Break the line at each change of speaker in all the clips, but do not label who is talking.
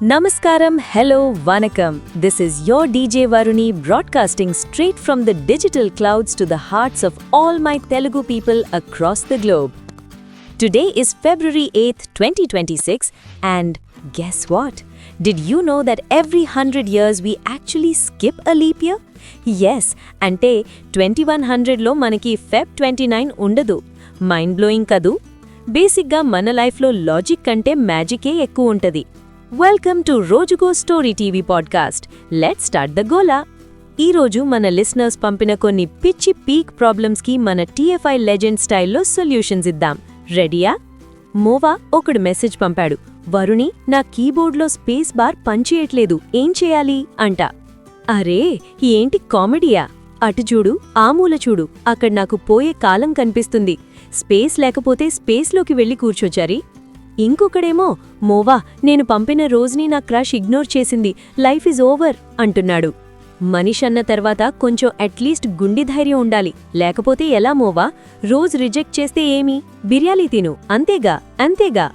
Namaskaram, hello, Vanakkam. This is your DJ Varuni broadcasting straight from the digital clouds to the hearts of all my Telugu people across the globe. Today is February 8th, 2026 and guess what? Did you know that every 100 years we actually skip a leap year? Yes, ante 2100 lo manaki Feb 29 undadu. Mind blowing kadu? Basic ga mana life lo logic kante magic e ekku untadi. Welcome to రోజుకో story TV podcast. Let's start the గోలా. ఈరోజు మన listeners పంపిన కొన్ని పిచ్చి peak ప్రాబ్లమ్స్కి మన TFI legend స్టైల్లో solutions ఇద్దాం. రెడీయా? మోవా ఒకడు మెసేజ్ పంపాడు. వరుణి, నా కీబోర్డ్లో స్పేస్ బార్ పనిచేయట్లేదు, ఏం చేయాలి అంట. అరే ఏంటి కామెడీయా? అటు చూడు, ఆ మూల చూడు, అక్కడ నాకు పోయే కాలం కనిపిస్తుంది. స్పేస్ లేకపోతే స్పేస్లోకి వెళ్ళి కూర్చోచారి. ఇంకొకడేమో, మోవా నేను పంపిన రోజుని నా క్రష్ ఇగ్నోర్ చేసింది, లైఫ్ ఈజ్ ఓవర్ అంటున్నాడు. మనిషన్న తర్వాత కొంచెం అట్లీస్ట్ గుండె ధైర్యం ఉండాలి, లేకపోతే ఎలా మోవా? రోజ్ రిజెక్ట్ చేస్తే ఏమి, బిర్యానీ తిను, అంతేగా అంతేగా.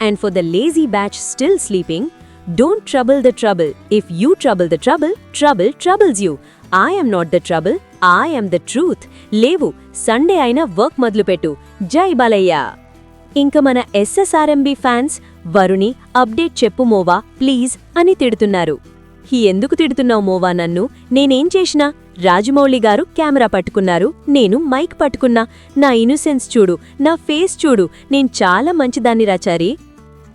And for the lazy batch still sleeping, don't trouble the trouble. If you trouble the trouble, trouble troubles you. I am not the trouble, I am the truth. లేవు, సండే అయినా work మొదలుపెట్టు. జై బాలయ్య. ఇంక మన ఎస్ఎస్ఆర్ఎంబి ఫ్యాన్స్, వరుణి అప్డేట్ చెప్పు మోవా please అని తిడుతున్నారు. ఎందుకు తిడుతున్నావు మోవా నన్ను? నేనేం చేసినా? రాజమౌళి గారు కెమెరా పట్టుకున్నారు, నేను మైక్ పట్టుకున్నా. నా ఇన్నోసెన్స్ చూడు, నా ఫేస్ చూడు, నేను చాలా మంచిదాన్ని రాచారి.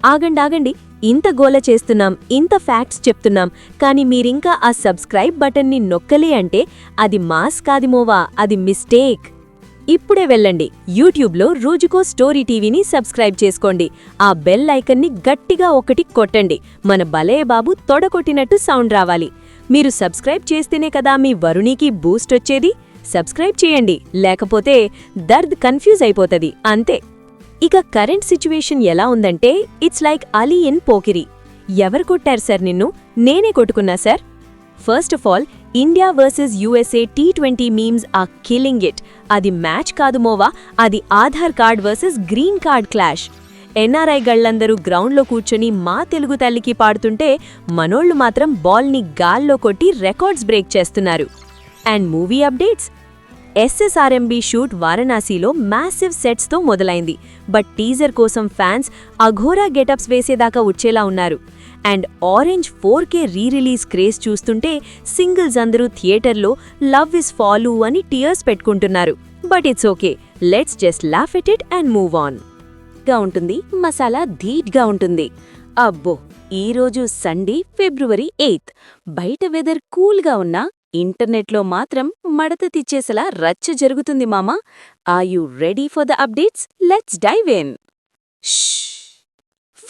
ఆగండి, ఇంత గోల చేస్తున్నాం, ఇంత ఫ్యాక్ట్స్ చెప్తున్నాం, కానీ మీరింకా ఆ సబ్స్క్రైబ్ బటన్ని నొక్కలే అంటే అది మాస్ కాది మోవా, అది మిస్టేక్. ఇప్పుడే వెళ్ళండి, యూట్యూబ్లో రోజుకో స్టోరీ టీవీని సబ్స్క్రైబ్ చేసుకోండి. ఆ బెల్ ఐకన్ని గట్టిగా ఒకటి కొట్టండి. మన బలయ్య బాబు తొడకొట్టినట్టు సౌండ్ రావాలి. మీరు సబ్స్క్రైబ్ చేస్తేనే కదా మీ వరుణికి బూస్ట్ వచ్చేది. సబ్స్క్రైబ్ చేయండి, లేకపోతే దర్ద్ కన్ఫ్యూజ్ అయిపోతది, అంతే. ఇక కరెంట్ సిచ్యువేషన్ ఎలా ఉందంటే, it's like Ali in Pokiri. ఎవరు కొట్టారు సార్ నిన్ను? నేనే కొట్టుకున్నా sir. First of all, India versus USA T20 memes are killing it. అది మ్యాచ్ కాదు మోవా, అది Aadhaar card versus green card clash. NRI గళ్లందరూ గ్రౌండ్లో కూర్చొని మా తెలుగు తల్లికి పాడుతుంటే, మనోళ్లు మాత్రం బాల్ని గాల్లో కొట్టి రికార్డ్స్ బ్రేక్ చేస్తున్నారు. And movie updates. SSRMB shoot వారణాసిలో మ్యాసివ్ సెట్స్తో మొదలైంది. బట్ టీజర్ కోసం ఫ్యాన్స్ అఘోరా గెటప్స్ వేసేదాకా వచ్చేలా ఉన్నారు. And Orange 4K re-release craze చూస్తుంటే సింగిల్స్ అందరూ థియేటర్లో లవ్ ఇస్ ఫాలు అని టియర్స్ పెట్టుకుంటున్నారు. But it's okay, let's just laugh at it and move on. గా ఉంటుంది, మసాలా ధీట్గా ఉంటుంది. అబ్బో, ఈరోజు సండే ఫిబ్రవరి 8th. బయట వెదర్ కూల్గా ఉన్నా ఇంటర్నెట్లో మాత్రం మడత తిచ్చేసలా రచ్చ జరుగుతుంది మామా. Are you ready for the updates? Let's dive in.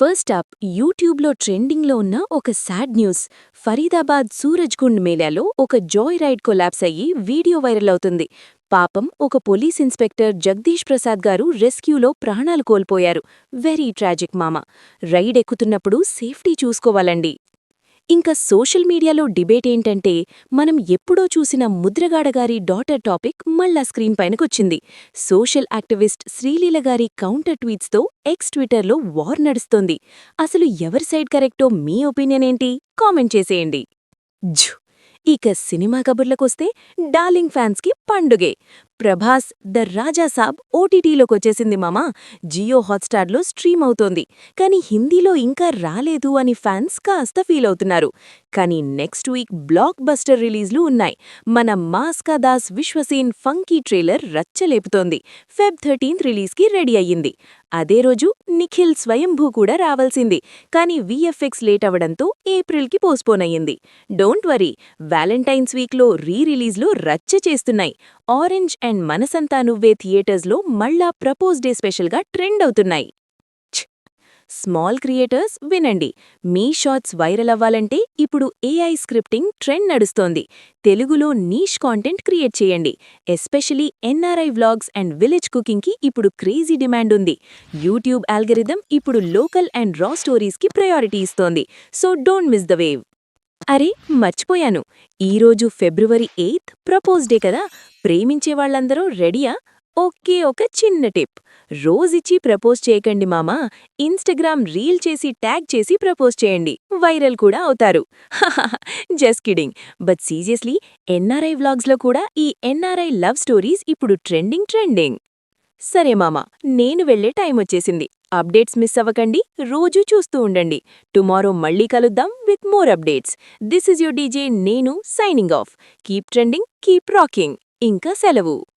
First up, యూట్యూబ్లో ట్రెండింగ్లో ఉన్న ఒక సాడ్ న్యూస్. ఫరీదాబాద్ సూరజ్గుండ్ మేళాలో ఒక జాయ్ రైడ్ కొలాప్స్ అయ్యి వీడియో వైరల్ అవుతుంది. పాపం, ఒక పోలీస్ ఇన్స్పెక్టర్ జగదీష్ ప్రసాద్ గారు రెస్క్యూలో ప్రాణాలు కోల్పోయారు. వెరీ ట్రాజిక్ మామా. రైడ్ ఎక్కుతున్నప్పుడు సేఫ్టీ చూసుకోవాలండి. ఇంకా సోషల్ మీడియాలో డిబేట్ ఏంటంటే, మనం ఎప్పుడో చూసిన ముద్రగాడగారి డాటర్ టాపిక్ మళ్ళా స్క్రీన్ పైనకొచ్చింది. సోషల్ యాక్టివిస్ట్ శ్రీలీల గారి కౌంటర్ ట్వీట్స్తో ఎక్స్ ట్విట్టర్లో వార్ నడుస్తోంది. అసలు ఎవరి సైడ్ కరెక్టో మీ ఒపీనియన్ ఏంటి? కామెంట్ చేసేయండి. ఇక సినిమా కబుర్లకొస్తే, డార్లింగ్ ఫ్యాన్స్కి పండుగే. ప్రభాస్ ద రాజాసాబ్ ఓటీటీలోకొచ్చేసింది మామా. జియో హాట్స్టార్లో స్ట్రీమ్ అవుతోంది. కానీ హిందీలో ఇంకా రాలేదు అని ఫ్యాన్స్ కాస్త ఫీల్ అవుతున్నారు. కానీ నెక్స్ట్ వీక్ బ్లాక్ బస్టర్ రిలీజ్లు ఉన్నాయి. మన మాస్కా దాస్ విశ్వసేన్ ఫంకీ ట్రైలర్ రచ్చలేపుతోంది. Feb 13th రిలీజ్కి రెడీ అయ్యింది. అదే రోజు నిఖిల్ స్వయంభూ కూడా రావాల్సింది. కానీ VFX లేట్ అవడంతో ఏప్రిల్కి పోస్ట్పోన్ అయ్యింది. డోంట్ వరీ, వ్యాలంటైన్స్ వీక్లో రీ-రిలీజ్లో రచ్చ చేస్తున్నాయి. ఆరెంజ్ అండ్ మనసంతా నువ్వే థియేటర్స్లో మళ్ళా ప్రపోజ్ డే స్పెషల్గా ట్రెండ్ అవుతున్నాయి. స్మాల్ క్రియేటర్స్ వినండి, మీ షార్ట్స్ వైరల్ అవ్వాలంటే ఇప్పుడు AI స్క్రిప్టింగ్ ట్రెండ్ నడుస్తోంది. తెలుగులో నీష్ కాంటెంట్ క్రియేట్ చేయండి. Especially NRI vlogs and village కుకింగ్కి ఇప్పుడు క్రేజీ డిమాండ్ ఉంది. యూట్యూబ్ ఆల్గరిథం ఇప్పుడు లోకల్ అండ్ రా స్టోరీస్కి ప్రయారిటీ ఇస్తోంది. So don't miss the wave. అరే మర్చిపోయాను, ఈరోజు ఫిబ్రవరి 8th ప్రపోజ్ డే కదా. ప్రేమించే వాళ్ళందరూ రెడీయా? ఓకే, ఒక చిన్న టిప్. రోజిచ్చి ప్రపోజ్ చేయకండి మామా. ఇన్‌స్టాగ్రామ్ రీల్ చేసి ట్యాగ్ చేసి ప్రపోజ్ చేయండి. వైరల్ కూడా అవుతారు. Just kidding. But seriously, NRI వ్లాగ్స్‌లో కూడా ఈ ఎన్ఆర్ఐ లవ్ స్టోరీస్ ఇప్పుడు ట్రెండింగ్. సరే మామా, నేను వెళ్ళే టైమొచ్చేసింది. అప్డేట్స్ మిస్ అవ్వకండి, రోజూ చూస్తూ ఉండండి. టుమారో మళ్ళీ కలుద్దాం with more updates. This is your DJ నేను signing off. Keep trending, keep rocking. ఇంకా సెలవు.